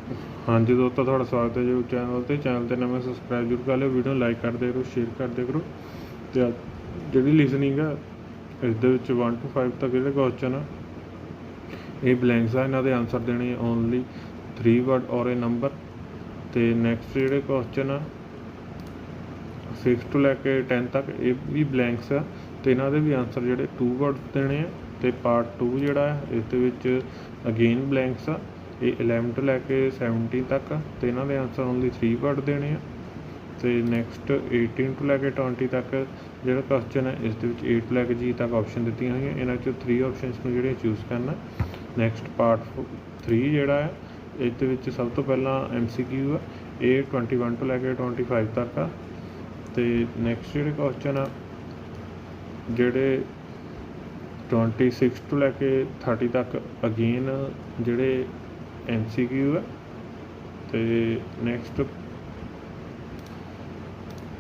हाँ जी दोस्तों, थोड़ा स्वागत है जी चैनल ते नवें सबसक्राइब जरूर कर लियो, वीडियो लाइक करते करो, शेयर करते करो। तो जी लिसनिंग है इस 1 to 5 तक जो क्वेश्चन है ये ब्लैंक्स है, इन्होंने आंसर देने ओनली 3 वर्ड और ए नंबर। तो नैक्सट जो क्वेश्चन है 6 to लैके 10 तक ये भी ब्लैंक्स है, तो इन्होंने भी आंसर जोड़े 2 वर्ड देने हैं। तो पार्ट 2 जोड़ा है इस अगेन ब्लैंक्स आ, ये 11 to लैके 17 तक आ, तो इन्होंने आंसर ओनली 3 वर्ड देने हैं। तो नैक्सट 18 to लैके 20 तक जो क्वेश्चन है इस 8 to लैके G तक ऑप्शन दी हुई हैं, इन्होंने 3 ऑप्शनस में जो चूज़ करना। नैक्सट पार्ट 3 जोड़ा है इस सब तो पहला MCQ है, ये 21 to लैके 25 तक आ। तो नैक्सट जो क्वेश्चन आ जोड़े 26 to लैके 30 तक अगेन जोड़े MCQ है। तो नैक्सट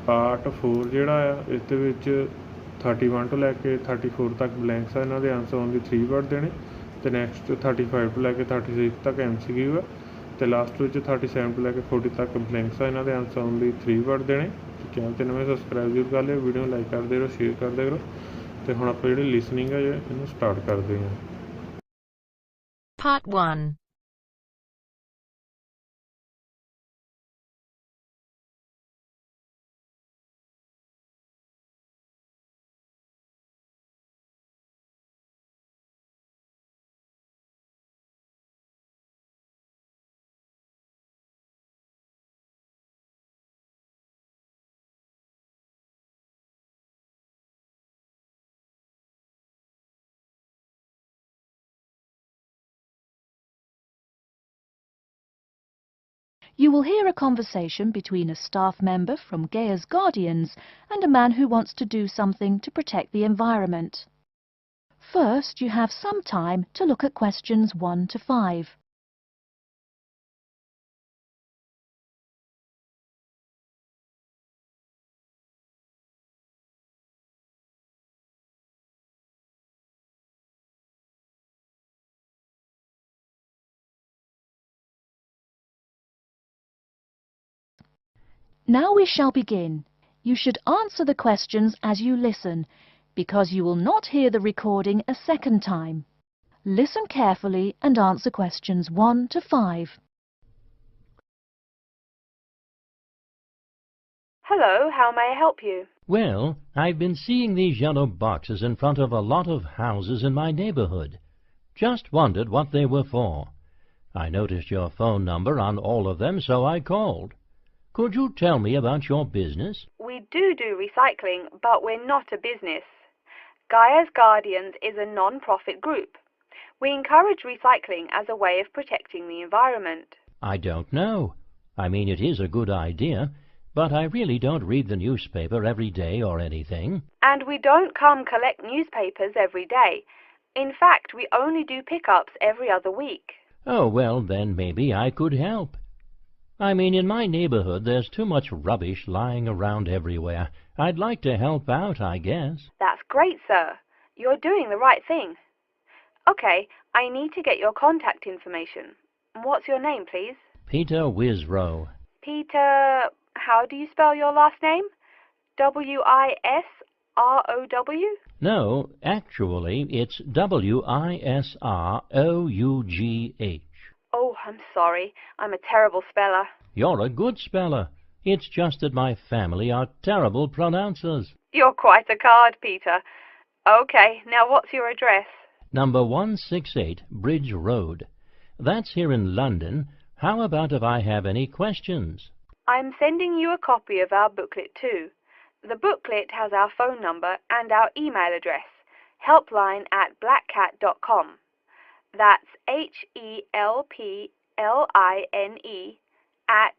पार्ट 4 जोड़ा है इस 31 to लैके 34 तक ब्लैंक्स है, इन्होंने आंसर ओनली 3 वर्ड देने। तो नैक्सट 35 to लैके 36 तक MCQ है। तो लास्ट 37 to लैके 40 तक ब्लैंक्स है, इन्होंने आंसर ओनली 3 वर्ड देने। चैनल ते नवें सबसक्राइब जरूर कर लियो, वीडियो लाइक करते रहो, शेयर करते रहो। तो हुण आपां जिहड़ी लिसनिंग है इहनूं स्टार्ट करते हैं। Part 1. You will hear a conversation between a staff member from Gaia's Guardians and a man who wants to do something to protect the environment. First, you have some time to look at questions 1 to 5. Now we shall begin. You should answer the questions as you listen, because you will not hear the recording a second time. Listen carefully and answer questions 1 to 5. Hello, how may I help you? Well, I've been seeing these yellow boxes in front of a lot of houses in my neighborhood. Just wondered what they were for. I noticed your phone number on all of them, so I called. Could you tell me about your business? We do recycling, but we're not a business. Gaia's Guardians is a non-profit group. We encourage recycling as a way of protecting the environment. I don't know. I mean, it is a good idea, but I really don't read the newspaper every day or anything. And we don't come collect newspapers every day. In fact, we only do pickups every other week. Oh, well, then maybe I could help. I mean, in my neighborhood there's too much rubbish lying around everywhere. I'd like to help out, I guess. That's great, sir. You're doing the right thing. Okay, I need to get your contact information. What's your name, please? Peter Wisrow. Peter, how do you spell your last name? W-I-S-R-O-W? No, actually, it's W-I-S-R-O-U-G-H. Oh, I'm sorry. I'm a terrible speller. You're a good speller. It's just that my family are terrible pronouncers. You're quite a card, Peter. Okay, now what's your address? Number 168 Bridge Road. That's here in London. How about if I have any questions? I'm sending you a copy of our booklet too. The booklet has our phone number and our email address, helpline@blackcat.com. That's HELPLINE at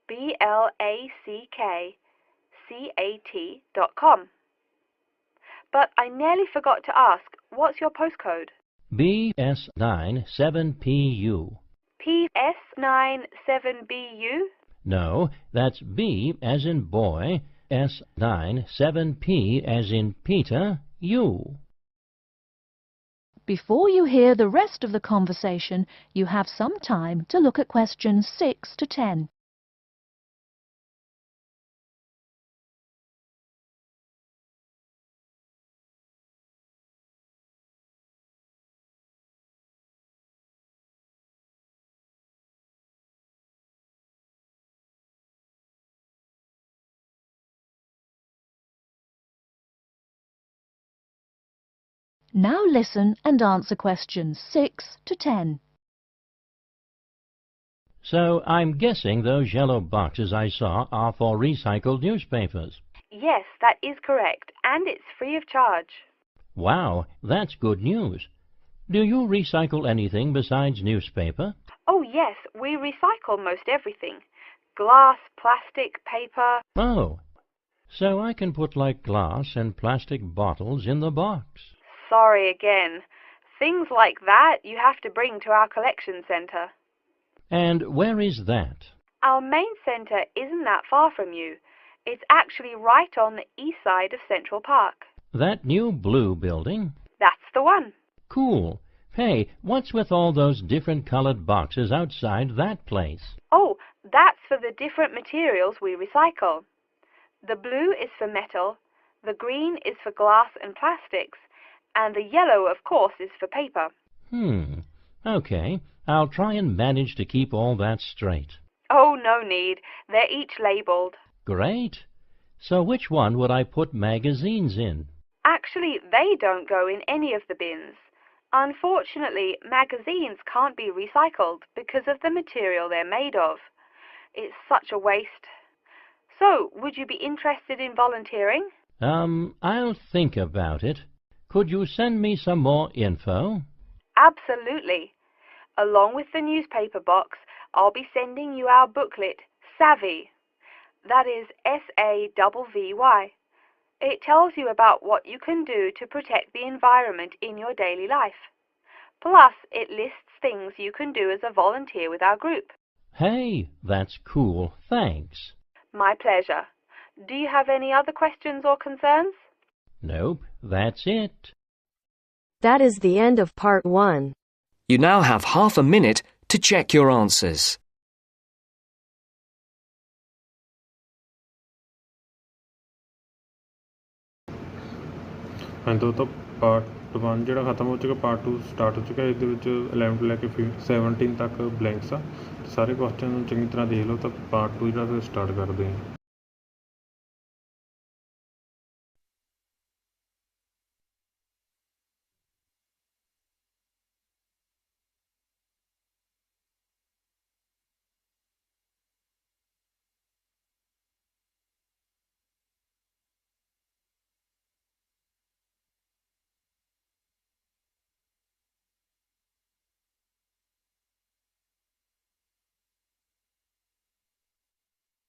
BLACKCAT.com. But I nearly forgot to ask, what's your postcode? BS9 7PU. PS97BU? No, that's B as in boy, S9 7P as in Peter, U. Before you hear the rest of the conversation, you have some time to look at questions 6 to 10. Now listen and answer questions 6 to 10. So I'm guessing those yellow boxes I saw are for recycled newspapers. Yes, that is correct, and it's free of charge. Wow, that's good news. Do you recycle anything besides newspaper? Oh yes, we recycle most everything. Glass, plastic, paper. Oh, so I can put like glass and plastic bottles in the box. Sorry again. Things like that you have to bring to our collection centre. And where is that? Our main centre isn't that far from you. It's actually right on the east side of Central Park. That new blue building? That's the one. Cool. Hey, what's with all those different colored boxes outside that place? Oh, that's for the different materials we recycle. The blue is for metal, the green is for glass and plastics, and the yellow, of course, is for paper. Okay. I'll try and manage to keep all that straight. Oh, no need. They're each labelled. Great. So which one would I put magazines in? Actually, they don't go in any of the bins. Unfortunately, magazines can't be recycled because of the material they're made of. It's such a waste. So, would you be interested in volunteering? I'll think about it. Could you send me some more info? Absolutely. Along with the newspaper box, I'll be sending you our booklet, Savvy. That is SAVVY. It tells you about what you can do to protect the environment in your daily life. Plus, it lists things you can do as a volunteer with our group. Hey, that's cool. Thanks. My pleasure. Do you have any other questions or concerns? Nope, that's it. That is the end of part 1. You now have half a minute to check your answers. हाँ तो part 1 ਜਿਹੜਾ ਖਤਮ ਹੋ ਚੁੱਕਾ, ਪਾर्ट 2 start ਹੋ ਚੁੱਕਾ। ਇਹਦੇ ਵਿੱਚ 11 ਤੋਂ ਲੈ ਕੇ 17 ਤੱਕ ਬਲੈਂਕਸ ਆ। ਸਾਰੇ ਕੁਐਸਚਨ ਨੂੰ ਚੰਗੀ ਤਰ੍ਹਾਂ ਦੇਖ ਲਓ ਤਾਂ ਪਾर्ट 2 ਜਿਹੜਾ ਫਿਰ ਸਟਾਰਟ ਕਰਦੇ ਹਾਂ।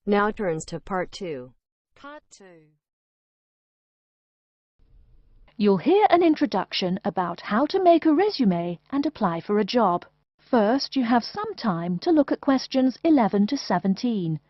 Now turns to part 2. Part 2. You'll hear an introduction about how to make a resume and apply for a job. First, you have some time to look at questions 11 to 17.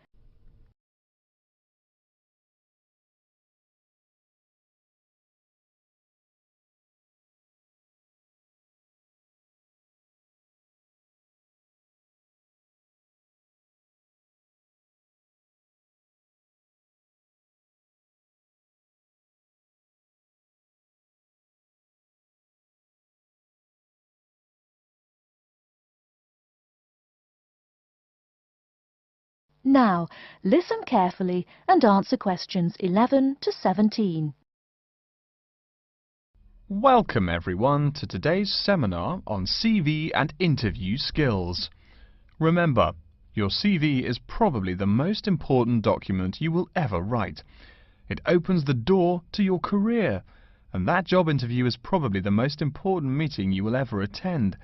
Now, listen carefully and answer questions 11 to 17. Welcome everyone to today's seminar on CV and interview skills. Remember, your CV is probably the most important document you will ever write. It opens the door to your career, and that job interview is probably the most important meeting you will ever attend.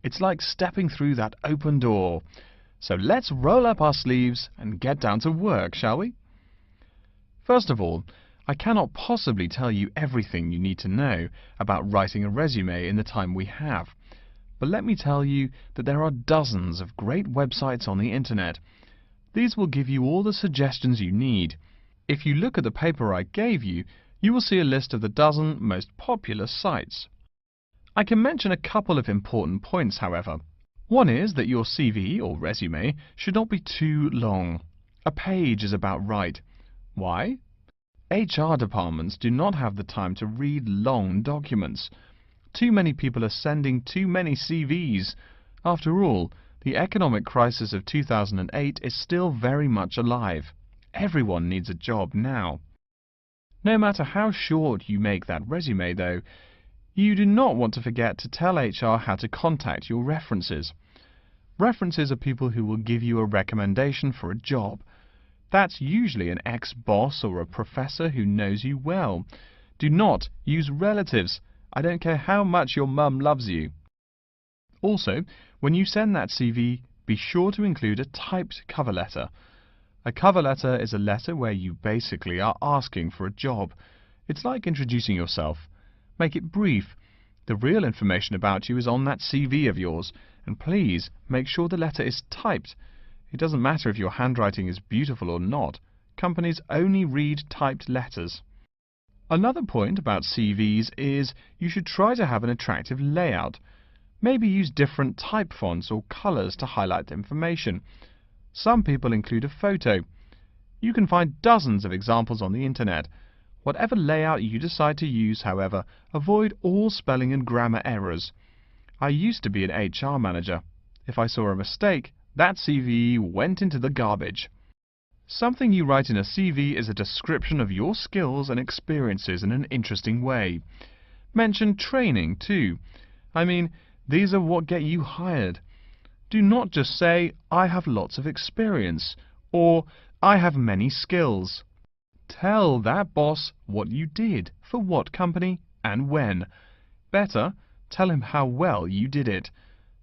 It's like stepping through that open door. So let's roll up our sleeves and get down to work, shall we? First of all, I cannot possibly tell you everything you need to know about writing a resume in the time we have. But let me tell you that there are dozens of great websites on the internet. These will give you all the suggestions you need. If you look at the paper I gave you, you will see a list of the dozen most popular sites. I can mention a couple of important points, however. One is that your CV or resume should not be too long. A page is about right. Why? HR departments do not have the time to read long documents. Too many people are sending too many CVs. After all, the economic crisis of 2008 is still very much alive. Everyone needs a job now. No matter how short you make that resume, though, you do not want to forget to tell HR how to contact your references. References are people who will give you a recommendation for a job. That's usually an ex-boss or a professor who knows you well. Do not use relatives. I don't care how much your mum loves you. Also, when you send that CV, be sure to include a typed cover letter. A cover letter is a letter where you basically are asking for a job. It's like introducing yourself. Make it brief. The real information about you is on that CV of yours, and please make sure the letter is typed. It doesn't matter if your handwriting is beautiful or not. Companies only read typed letters. Another point about CVs is you should try to have an attractive layout. Maybe use different type fonts or colors to highlight the information. Some people include a photo. You can find dozens of examples on the internet. Whatever layout you decide to use, however, avoid all spelling and grammar errors. I used to be an HR manager. If I saw a mistake, that CV went into the garbage. Something you write in a CV is a description of your skills and experiences in an interesting way. Mention training, too. I mean, these are what get you hired. Do not just say, I have lots of experience, or I have many skills. Tell that boss what you did, for what company, and when. Better, tell him how well you did it.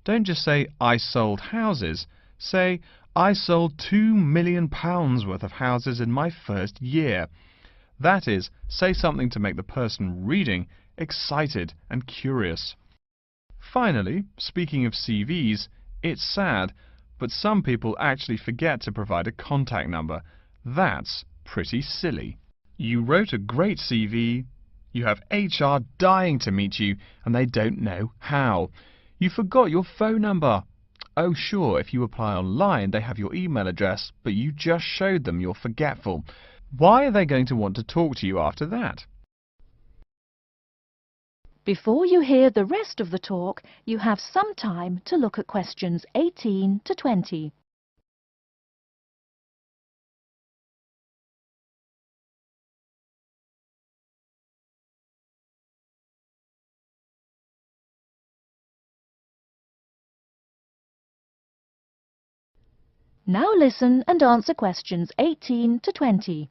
Don't just say, I sold houses. Say, I sold £2 million worth of houses in my first year. That is, say something to make the person reading excited and curious. Finally, speaking of CVs, it's sad, but some people actually forget to provide a contact number. That's pretty silly. You wrote a great CV, you have HR dying to meet you, and they don't know how. You forgot your phone number. Oh sure, if you apply online they have your email address, but you just showed them you're forgetful. Why are they going to want to talk to you after that? Before you hear the rest of the talk, you have some time to look at questions 18 to 20. Now listen and answer questions 18 to 20.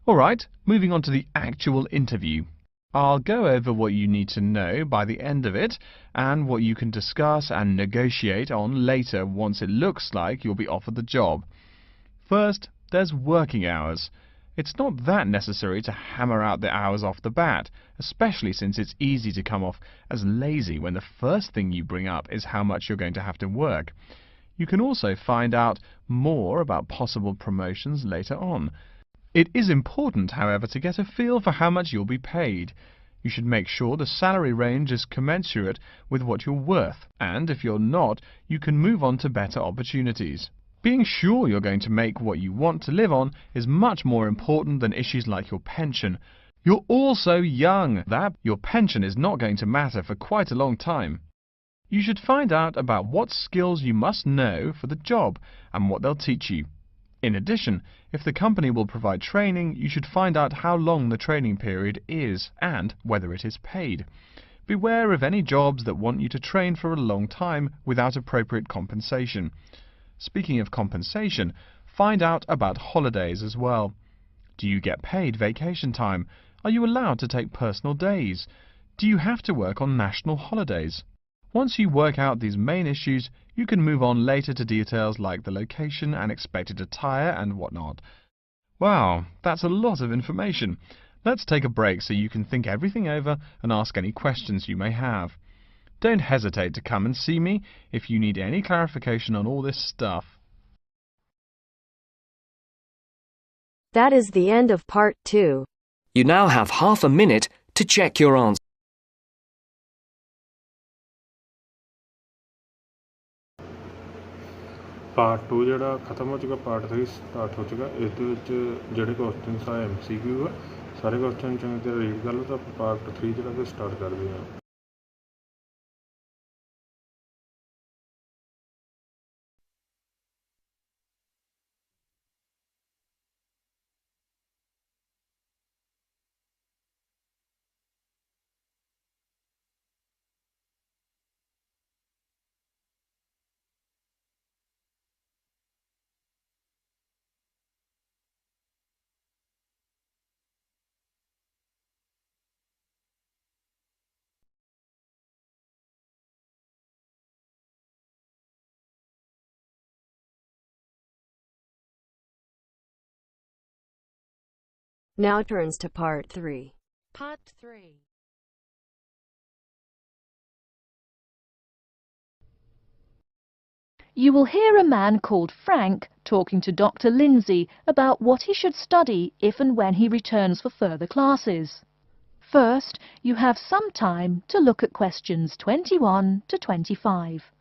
Alright, moving on to the actual interview. I'll go over what you need to know by the end of it, and what you can discuss and negotiate on later once it looks like you'll be offered the job. First, there's working hours. It's not that necessary to hammer out the hours off the bat, especially since it's easy to come off as lazy when the first thing you bring up is how much you're going to have to work. You can also find out more about possible promotions later on. It is important, however, to get a feel for how much you'll be paid. You should make sure the salary range is commensurate with what you're worth, and if you're not, you can move on to better opportunities. Being sure you're going to make what you want to live on is much more important than issues like your pension. You're all so young that your pension is not going to matter for quite a long time. You should find out about what skills you must know for the job and what they'll teach you. In addition, if the company will provide training, you should find out how long the training period is and whether it is paid. Beware of any jobs that want you to train for a long time without appropriate compensation. Speaking of compensation, find out about holidays as well. Do you get paid vacation time? Are you allowed to take personal days? Do you have to work on national holidays? Once you work out these main issues, you can move on later to details like the location and expected attire and whatnot. Wow, that's a lot of information. Let's take a break so you can think everything over and ask any questions you may have. Don't hesitate to come and see me if you need any clarification on all this stuff. That is the end of part 2. You now have half a minute to check your answer. Part 2 ਜਿਹੜਾ ਖਤਮ ਹੋ ਚੁੱਕਾ, part 3 start ਹੋ ਚੁੱਕਾ। ਇਸ ਦੇ ਵਿੱਚ ਜਿਹੜੇ ਕੁਐਸਚਨਸ ਆ MCQ ਆ, ਸਾਰੇ ਕੁਐਸਚਨ ਚੰਗੀ ਤਰ੍ਹਾਂ ਰੀਡ ਕਰ ਲਓ ਤਾਂ ਆਪਾਂ ਪਾਰਟ 3 ਜਿਹੜਾ ਕਿ ਸਟਾਰਟ ਕਰਦੇ ਹਾਂ। Now turns to Part 3. Part 3. You will hear a man called Frank talking to Dr. Lindsay about what he should study if and when he returns for further classes. First, you have some time to look at questions 21 to 25.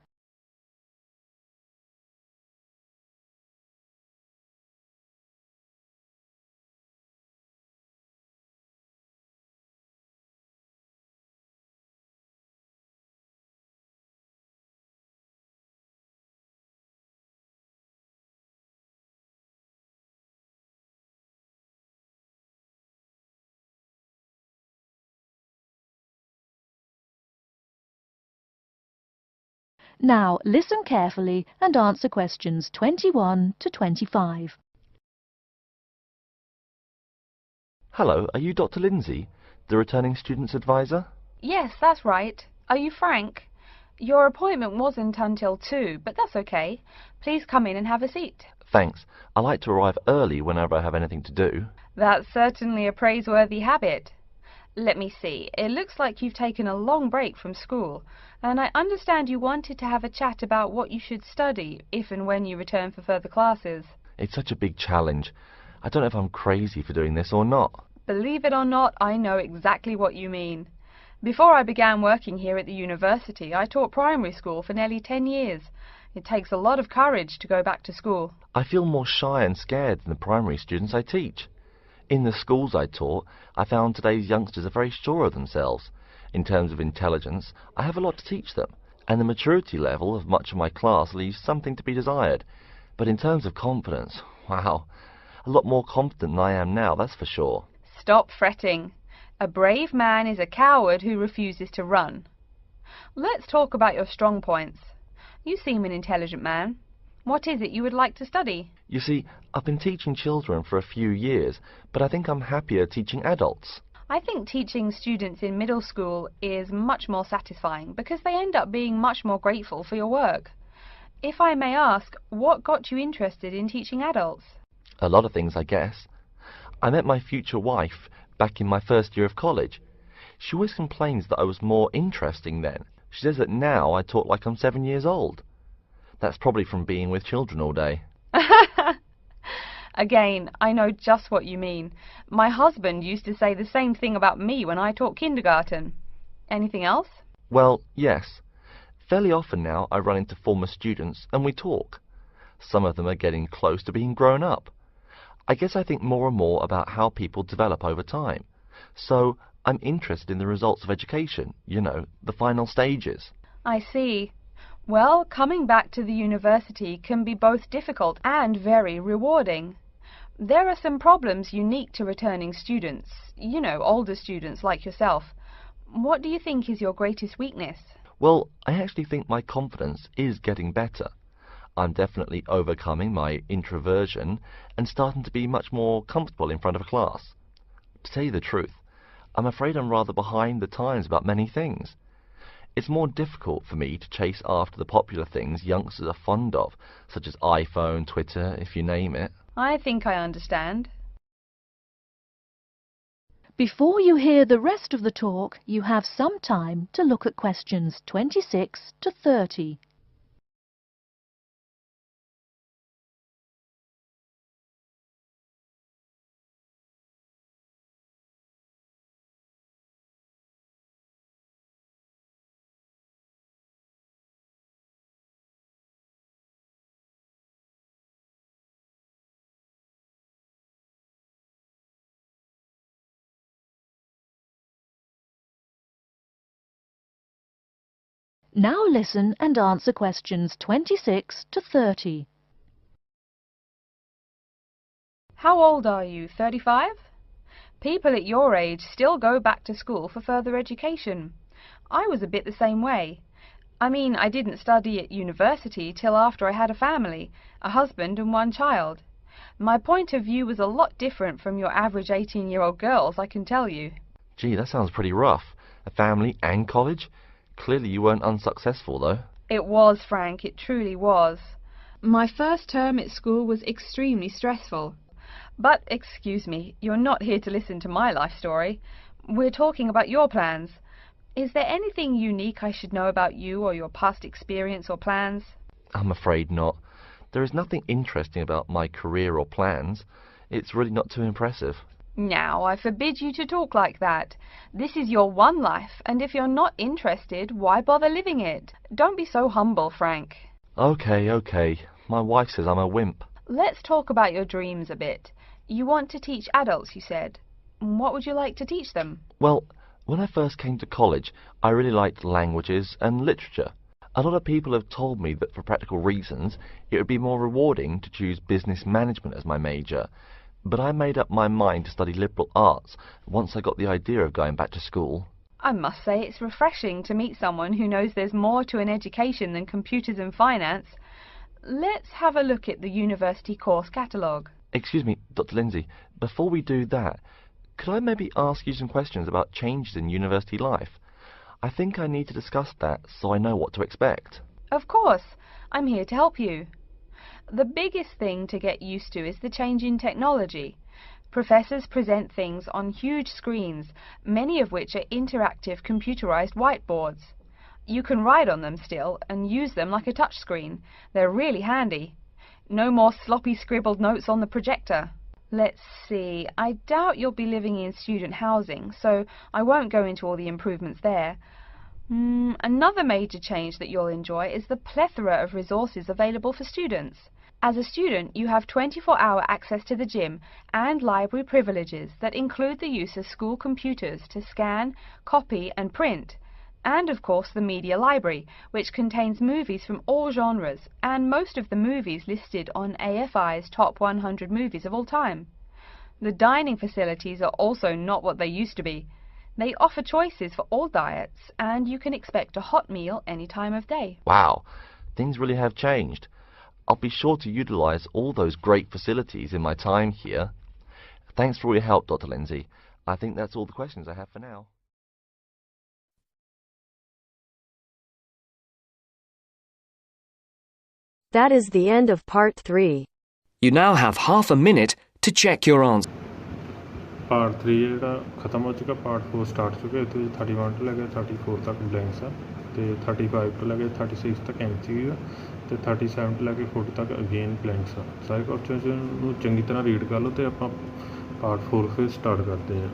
Now listen carefully and answer questions 21 to 25. Hello, are you Dr. Lindsay, the returning students advisor? Yes, that's right. Are you Frank? Your appointment wasn't until 2, but that's okay. Please come in and have a seat. Thanks. I like to arrive early whenever I have anything to do. That's certainly a praiseworthy habit. Let me see. It looks like you've taken a long break from school, and I understand you wanted to have a chat about what you should study if and when you return for further classes. It's such a big challenge. I don't know if I'm crazy for doing this or not. Believe it or not, I know exactly what you mean. Before I began working here at the university, I taught primary school for nearly 10 years. It takes a lot of courage to go back to school. I feel more shy and scared than the primary students I teach. In the schools I taught, I found today's youngsters are very sure of themselves. In terms of intelligence, I have a lot to teach them, and the maturity level of much of my class leaves something to be desired. But in terms of confidence, wow, a lot more confident than I am now, that's for sure. Stop fretting. A brave man is a coward who refuses to run. Let's talk about your strong points. You seem an intelligent man. What is it you would like to study? You see, I've been teaching children for a few years, but I think I'm happier teaching adults. I think teaching students in middle school is much more satisfying because they end up being much more grateful for your work. If I may ask, what got you interested in teaching adults? A lot of things, I guess. I met my future wife back in my first year of college. She always complains that I was more interesting then. She says that now I talk like I'm 7 years old. That's probably from being with children all day. Again, I know just what you mean. My husband used to say the same thing about me when I taught kindergarten. Anything else? Well, yes. Fairly often now I run into former students and we talk. Some of them are getting close to being grown up. I guess I think more and more about how people develop over time. So I'm interested in the results of education, you know, the final stages. I see. Well, coming back to the university can be both difficult and very rewarding. There are some problems unique to returning students, you know, older students like yourself. What do you think is your greatest weakness? Well, I actually think my confidence is getting better. I'm definitely overcoming my introversion and starting to be much more comfortable in front of a class. To tell you the truth, I'm afraid I'm rather behind the times about many things. It's more difficult for me to chase after the popular things youngsters are fond of, such as iPhone, Twitter, if you name it. I think I understand. Before you hear the rest of the talk, you have some time to look at questions 26 to 30. Now listen and answer questions 26 to 30. How old are you? 35? People at your age still go back to school for further education. I was a bit the same way. I mean, I didn't study at university till after I had a family, a husband and one child. My point of view was a lot different from your average 18-year-old girls, I can tell you. Gee, that sounds pretty rough. A family and college? Clearly you weren't unsuccessful, though. It was, Frank, it truly was. My first term at school was extremely stressful. But, excuse me, you're not here to listen to my life story. We're talking about your plans. Is there anything unique I should know about you or your past experience or plans? I'm afraid not. There is nothing interesting about my career or plans. It's really not too impressive. Now, I forbid you to talk like that. This is your one life, and if you're not interested, why bother living it? Don't be so humble, Frank. Okay. My wife says I'm a wimp. Let's talk about your dreams a bit. You want to teach adults, you said. What would you like to teach them? Well, when I first came to college, I really liked languages and literature. A lot of people have told me that for practical reasons, it would be more rewarding to choose business management as my major. But I made up my mind to study liberal arts once I got the idea of going back to school. I must say it's refreshing to meet someone who knows there's more to an education than computers and finance. Let's have a look at the university course catalogue. Excuse me, Dr. Lindsay, before we do that, could I maybe ask you some questions about changes in university life? I think I need to discuss that so I know what to expect. Of course, I'm here to help you. The biggest thing to get used to is the change in technology. Professors present things on huge screens, many of which are interactive computerized whiteboards. You can write on them still and use them like a touchscreen. They're really handy. No more sloppy scribbled notes on the projector. Let's see, I doubt you'll be living in student housing, so I won't go into all the improvements there. Another major change that you'll enjoy is the plethora of resources available for students. As a student, you have 24-hour access to the gym and library privileges that include the use of school computers to scan, copy and print. And of course the media library, which contains movies from all genres and most of the movies listed on AFI's top 100 movies of all time. The dining facilities are also not what they used to be. They offer choices for all diets and you can expect a hot meal any time of day. Wow, things really have changed. I'll be sure to utilize all those great facilities in my time here. Thanks for all your help, Dr. Lindsay. I think that's all the questions I have for now. That is the end of part 3. You now have half a minute to check your answer. Part 3 ਜਿਹੜਾ ਖਤਮ ਹੋ ਚੁੱਕਾ, Part 4 start ਚੁੱਕੇ। ਇੱਥੇ 31 ਤੋਂ ਲੈ ਕੇ 34 ਤੱਕ blanks ਆ ਤੇ 35 ਤੋਂ ਲੈ ਕੇ 36 ਤੱਕ ਐਮਸੀਕਿਊ ਆ ਤੇ 37 ਤੋਂ ਲੈ ਕੇ 40 ਤੱਕ ਅਗੇਨ ਬਲੈਂਕਸ ਆ। ਸਾਰੇ ਕੁਐਸਚਨਸ ਨੂੰ ਚੰਗੀ ਤਰ੍ਹਾਂ ਰੀਡ ਕਰ ਲਓ ਤੇ ਆਪਾਂ Part 4 ਫਿਰ ਸਟਾਰਟ ਕਰਦੇ ਹਾਂ।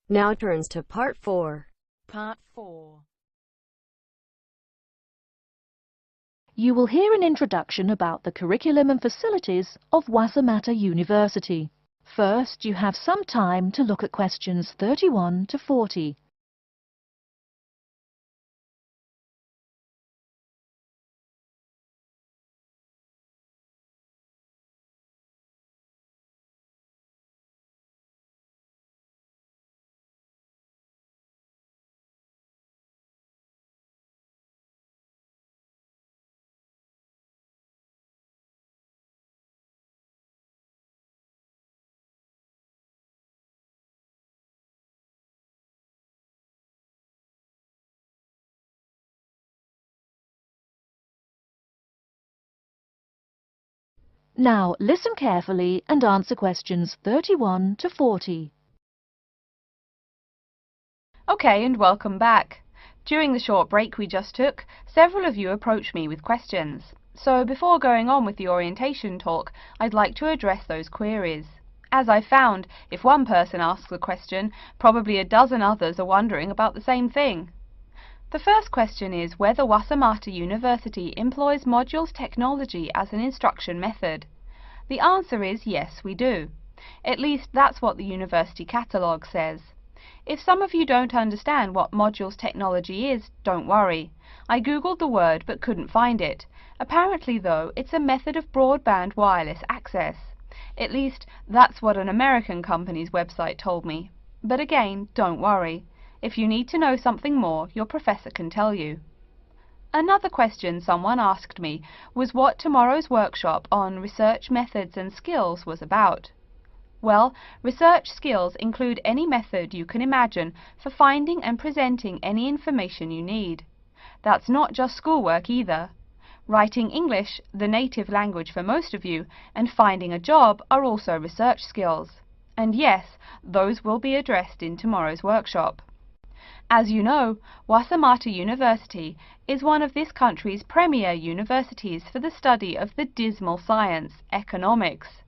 Now turns to part 4. Part 4. You will hear an introduction about the curriculum and facilities of Wasamata University. First, you have some time to look at questions 31 to 40. Now, listen carefully and answer questions 31 to 40. Okay, and welcome back. During the short break we just took, several of you approached me with questions. So before going on with the orientation talk, I'd like to address those queries. As I found, if one person asks a question, probably a dozen others are wondering about the same thing. The first question is whether Wasamata University employs modules technology as an instruction method. The answer is yes, we do. At least that's what the university catalogue says. If some of you don't understand what modules technology is, don't worry. I googled the word but couldn't find it. Apparently though, it's a method of broadband wireless access. At least, that's what an American company's website told me. But again, don't worry. If you need to know something more, your professor can tell you. Another question someone asked me was what tomorrow's workshop on research methods and skills was about. Well, research skills include any method you can imagine for finding and presenting any information you need. That's not just schoolwork either. Writing English, the native language for most of you, and finding a job are also research skills. And yes, those will be addressed in tomorrow's workshop. As you know, Wasamata University is one of this country's premier universities for the study of the dismal science, economics.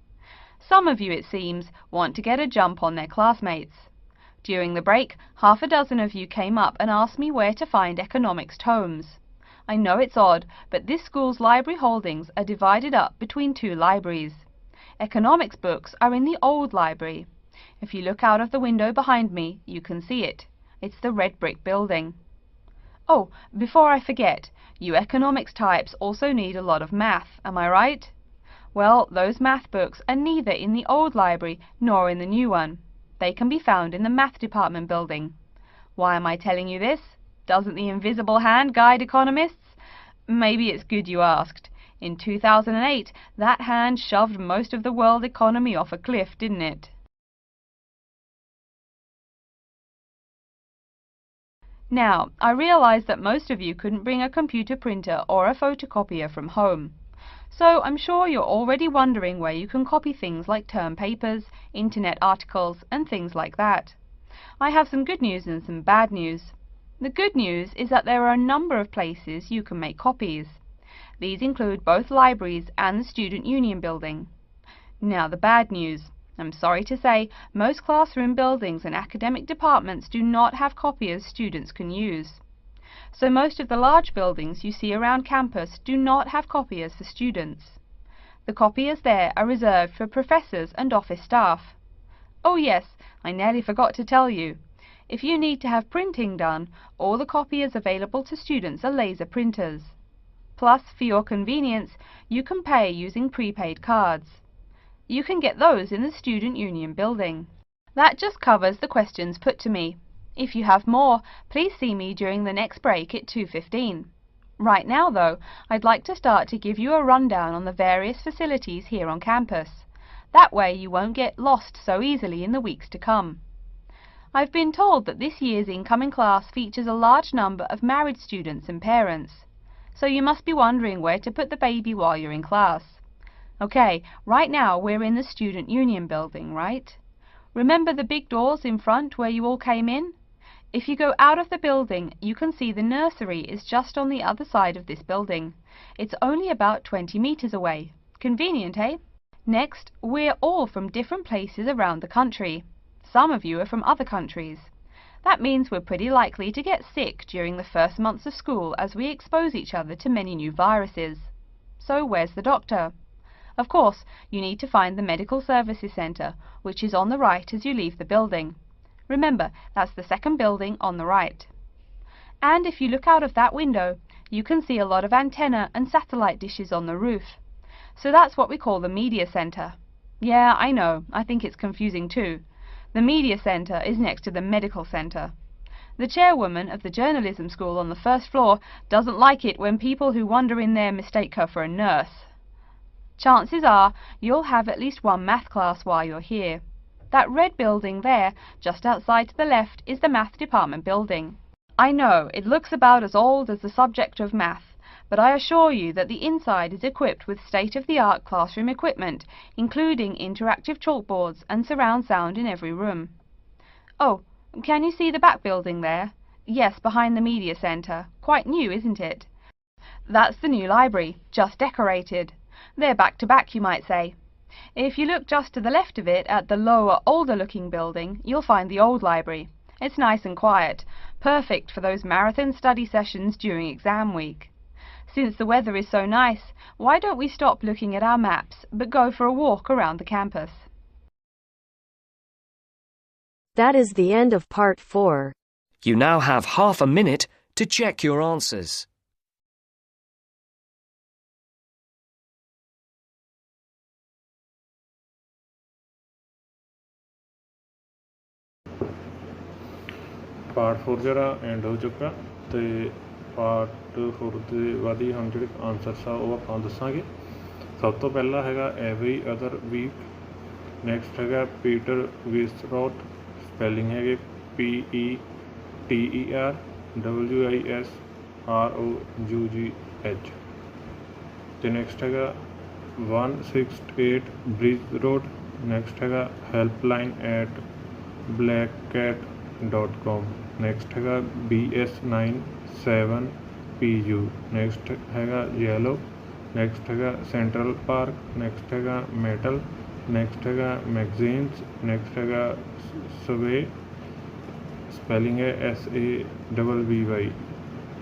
Some of you, it seems, want to get a jump on their classmates. During the break, half a dozen of you came up and asked me where to find economics tomes. I know it's odd, but this school's library holdings are divided up between two libraries. Economics books are in the old library. If you look out of the window behind me, you can see it. It's the red brick building. Oh, before I forget, you economics types also need a lot of math, am I right? Well, those math books are neither in the old library nor in the new one. They can be found in the math department building. Why am I telling you this? Doesn't the invisible hand guide economists? Maybe it's good you asked. In 2008, that hand shoved most of the world economy off a cliff, didn't it? Now, I realize that most of you couldn't bring a computer printer or a photocopier from home. So I'm sure you're already wondering where you can copy things like term papers, internet articles, and things like that. I have some good news and some bad news. The good news is that there are a number of places you can make copies. These include both libraries and the Student Union building. Now the bad news. I'm sorry to say, most classroom buildings and academic departments do not have copiers students can use. So most of the large buildings you see around campus do not have copiers for students. The copiers there are reserved for professors and office staff. Oh yes, I nearly forgot to tell you. If you need to have printing done, all the copiers available to students are laser printers. Plus, for your convenience, you can pay using prepaid cards. You can get those in the Student Union building. That just covers the questions put to me. If you have more, please see me during the next break at 2:15. Right now, though, I'd like to start to give you a rundown on the various facilities here on campus. That way you won't get lost so easily in the weeks to come. I've been told that this year's incoming class features a large number of married students and parents. So you must be wondering where to put the baby while you're in class. Okay, right now we're in the Student Union building, right? Remember the big doors in front where you all came in? If you go out of the building, you can see the nursery is just on the other side of this building. It's only about 20 meters away. Convenient, eh? Next, we're all from different places around the country. Some of you are from other countries. That means we're pretty likely to get sick during the first months of school as we expose each other to many new viruses. So where's the doctor? Of course, you need to find the Medical Services Centre, which is on the right as you leave the building. Remember, that's the second building on the right. And if you look out of that window, you can see a lot of antenna and satellite dishes on the roof. So that's what we call the Media Centre. Yeah, I know, I think it's confusing too. The Media Centre is next to the Medical Centre. The chairwoman of the journalism school on the first floor doesn't like it when people who wander in there mistake her for a nurse. Chances are you'll have at least one math class while you're here. That red building there, just outside to the left, is the math department building. I know, it looks about as old as the subject of math, but I assure you that the inside is equipped with state-of-the-art classroom equipment, including interactive chalkboards and surround sound in every room. Oh, can you see the back building there? Yes, behind the Media Centre. Quite new, isn't it? That's the new library, just decorated. They're back to back, you might say. If you look just to the left of it at the lower, older-looking building, you'll find the old library. It's nice and quiet, perfect for those marathon study sessions during exam week. Since the weather is so nice, why don't we stop looking at our maps, but go for a walk around the campus? That is the end of part 4. You now have half a minute to check your answers. Part 4 ਜਿਹੜਾ and ਹੋ ਚੁੱਕਾ ਤੇ part 4 ਦੇ ਬਾਅਦ ਹੀ ਹੁਣ ਜਿਹੜੇ answers ਆ ਉਹ ਆਪਾਂ ਦੱਸਾਂਗੇ। ਸਭ ਤੋਂ ਪਹਿਲਾ ਹੈਗਾ ਐਵਰੀ ਅਦਰ ਵੀਕ, ਨੈਕਸਟ ਹੈਗਾ ਪੀਟਰ ਵਿਸਰੋਟ, ਸਪੈਲਿੰਗ ਹੈਗੇ PETERWISROUGH, ਤੇ ਨੈਕਸਟ ਹੈਗਾ 168 ਬ੍ਰਿਜ ਰੋਡ, ਨੈਕਸਟ ਹੈਗਾ ਹੈਲਪਲਾਈਨ ਐਟ blackcat.com, ਨੈਕਸਟ ਹੈਗਾ BS97PU, ਨੈਕਸਟ ਹੈਗਾ ਯੈਲੋ, ਨੈਕਸਟ ਹੈਗਾ ਸੈਂਟਰਲ ਪਾਰਕ, ਨੈਕਸਟ ਹੈਗਾ ਮੈਟਲ, ਨੈਕਸਟ ਹੈਗਾ ਮੈਗਜ਼ੀਨਸ, ਨੈਕਸਟ ਹੈਗਾ ਸਵੇ, ਸਪੈਲਿੰਗ ਹੈ SAVVY,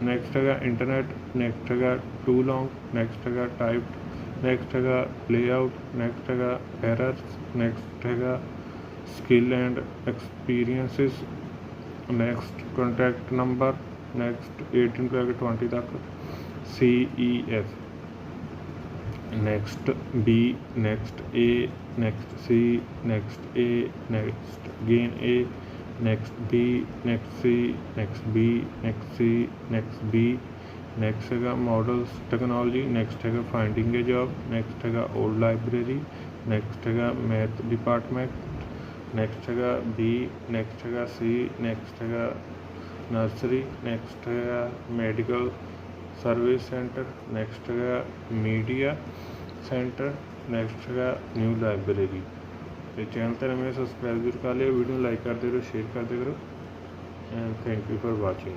ਨੈਕਸਟ ਹੈਗਾ ਇੰਟਰਨੈਟ, ਨੈਕਸਟ ਹੈਗਾ ਟੂ ਲੌਂਗ, ਨੈਕਸਟ ਹੈਗਾ ਟਾਈਪਡ, ਨੈਕਸਟ ਹੈਗਾ ਲੇਆਊਟ, ਨੈਕਸਟ ਹੈਗਾ ਐਰਰਸ, ਨੈਕਸਟ ਹੈਗਾ skill and experiences, next contact number, next 18 to 20 तक CEF, next B, next A, next C, next A, next again A, next B, next C, next B, next C, next B, next हैगा models technology, next हैगा finding a job, next हैगा old library, next हैगा math department, next ਹੈਗਾ B, next ਹੈਗਾ C, next ਹੈਗਾ nursery, next ਹੈਗਾ medical service centre, next ਹੈਗਾ media centre, next ਹੈਗਾ ਨਿਊ ਲਾਇਬ੍ਰੇਰੀ। ਤੇ ਚੈਨਲ 'ਤੇ ਨਵੇਂ ਸਬਸਕ੍ਰਾਈਬ ਜ਼ਰੂਰ ਕਰ ਲਿਓ, ਵੀਡੀਓ ਲਾਈਕ ਕਰਦੇ ਰਹੋ, ਸ਼ੇਅਰ ਕਰਦੇ ਕਰੋ, and thank you for watching.